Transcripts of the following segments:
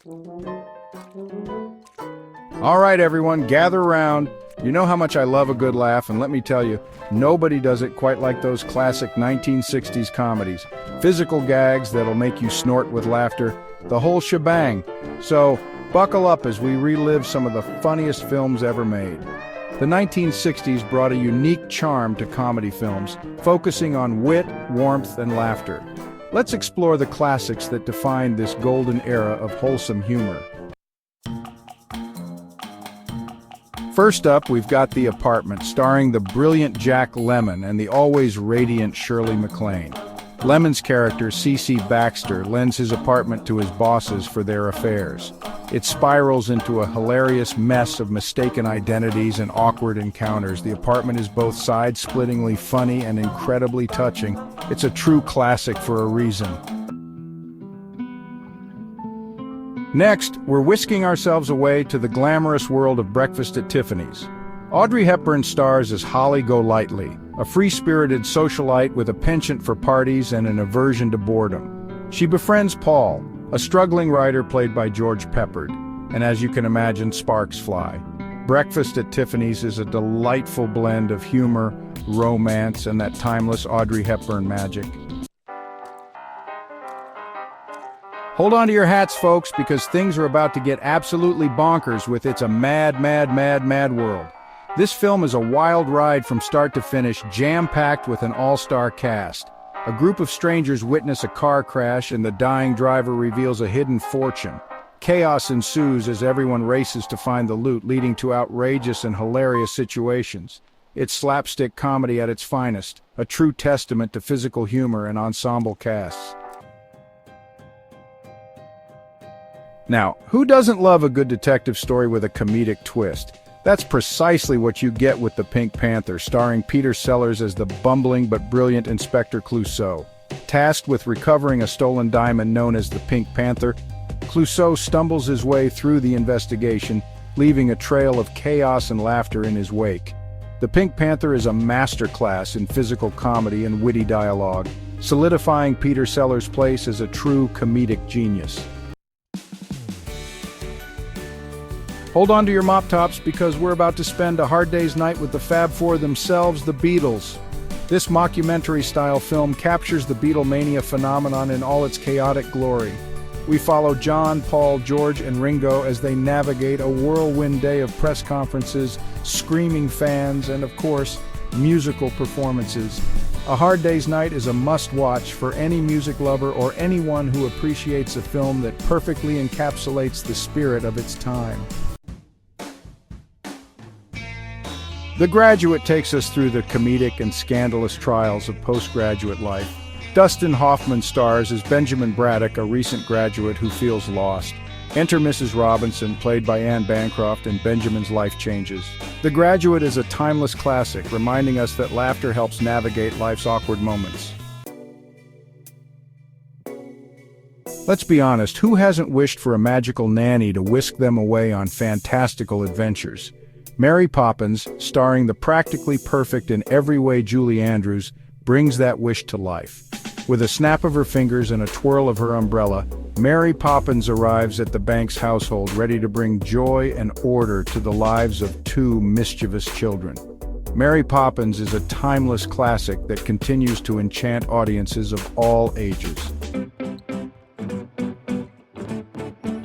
All right, everyone, gather around. You know how much I love a good laugh, and let me tell you, nobody does it quite like those classic 1960s comedies. Physical gags that'll make you snort with laughter, the whole shebang. So, buckle up as we relive some of the funniest films ever made. The 1960s brought a unique charm to comedy films, focusing on wit, warmth, and laughter. Let's explore the classics that defined this golden era of wholesome humor. First up, we've got The Apartment, starring the brilliant Jack Lemmon and the always radiant Shirley MacLaine. Lemmon's character, C.C. Baxter, lends his apartment to his bosses for their affairs. It spirals into a hilarious mess of mistaken identities and awkward encounters. The Apartment is both side-splittingly funny and incredibly touching. It's a true classic for a reason. Next, we're whisking ourselves away to the glamorous world of Breakfast at Tiffany's. Audrey Hepburn stars as Holly Golightly, a free-spirited socialite with a penchant for parties and an aversion to boredom. She befriends Paul, a struggling writer played by George Peppard, and as you can imagine, sparks fly. Breakfast at Tiffany's is a delightful blend of humor, romance, and that timeless Audrey Hepburn magic. Hold on to your hats, folks, because things are about to get absolutely bonkers with It's a Mad, Mad, Mad, Mad World. This film is a wild ride from start to finish, jam-packed with an all-star cast. A group of strangers witness a car crash and the dying driver reveals a hidden fortune. Chaos ensues as everyone races to find the loot, leading to outrageous and hilarious situations. It's slapstick comedy at its finest, a true testament to physical humor and ensemble casts. Now, who doesn't love a good detective story with a comedic twist? That's precisely what you get with The Pink Panther, starring Peter Sellers as the bumbling but brilliant Inspector Clouseau. Tasked with recovering a stolen diamond known as the Pink Panther, Clouseau stumbles his way through the investigation, leaving a trail of chaos and laughter in his wake. The Pink Panther is a masterclass in physical comedy and witty dialogue, solidifying Peter Sellers' place as a true comedic genius. Hold on to your mop tops because we're about to spend a hard day's night with the Fab Four themselves, the Beatles. This mockumentary-style film captures the Beatlemania phenomenon in all its chaotic glory. We follow John, Paul, George, and Ringo as they navigate a whirlwind day of press conferences, screaming fans, and of course, musical performances. A Hard Day's Night is a must-watch for any music lover or anyone who appreciates a film that perfectly encapsulates the spirit of its time. The Graduate takes us through the comedic and scandalous trials of postgraduate life. Dustin Hoffman stars as Benjamin Braddock, a recent graduate who feels lost. Enter Mrs. Robinson, played by Anne Bancroft, and Benjamin's life changes. The Graduate is a timeless classic, reminding us that laughter helps navigate life's awkward moments. Let's be honest, who hasn't wished for a magical nanny to whisk them away on fantastical adventures? Mary Poppins, starring the practically perfect in every way Julie Andrews, brings that wish to life. With a snap of her fingers and a twirl of her umbrella, Mary Poppins arrives at the Banks household ready to bring joy and order to the lives of two mischievous children. Mary Poppins is a timeless classic that continues to enchant audiences of all ages.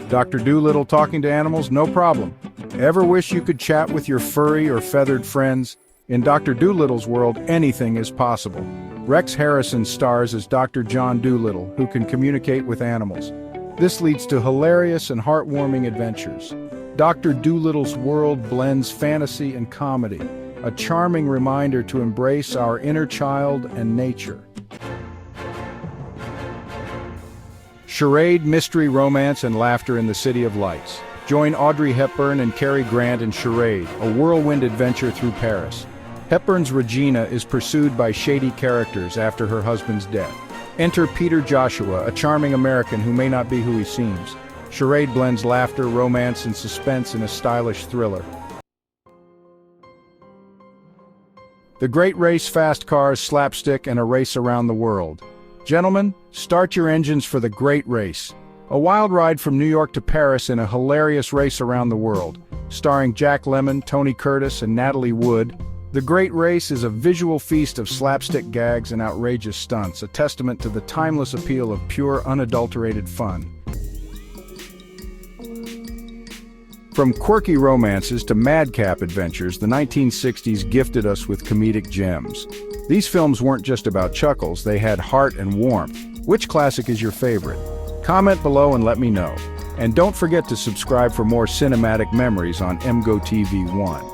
Dr. Dolittle talking to animals? No problem. Ever wish you could chat with your furry or feathered friends? In Dr. Dolittle's world, anything is possible. Rex Harrison stars as Dr. John Dolittle, who can communicate with animals. This leads to hilarious and heartwarming adventures. Dr. Dolittle's world blends fantasy and comedy, a charming reminder to embrace our inner child and nature. Charade, mystery, romance, and laughter in the City of Lights. Join Audrey Hepburn and Cary Grant in Charade, a whirlwind adventure through Paris. Hepburn's Regina is pursued by shady characters after her husband's death. Enter Peter Joshua, a charming American who may not be who he seems. Charade blends laughter, romance, and suspense in a stylish thriller. The Great Race, fast cars, slapstick, and a race around the world. Gentlemen, start your engines for the Great Race. A wild ride from New York to Paris in a hilarious race around the world. Starring Jack Lemmon, Tony Curtis, and Natalie Wood, The Great Race is a visual feast of slapstick gags and outrageous stunts, a testament to the timeless appeal of pure, unadulterated fun. From quirky romances to madcap adventures, the 1960s gifted us with comedic gems. These films weren't just about chuckles, they had heart and warmth. Which classic is your favorite? Comment below and let me know. And don't forget to subscribe for more cinematic memories on emgotv1.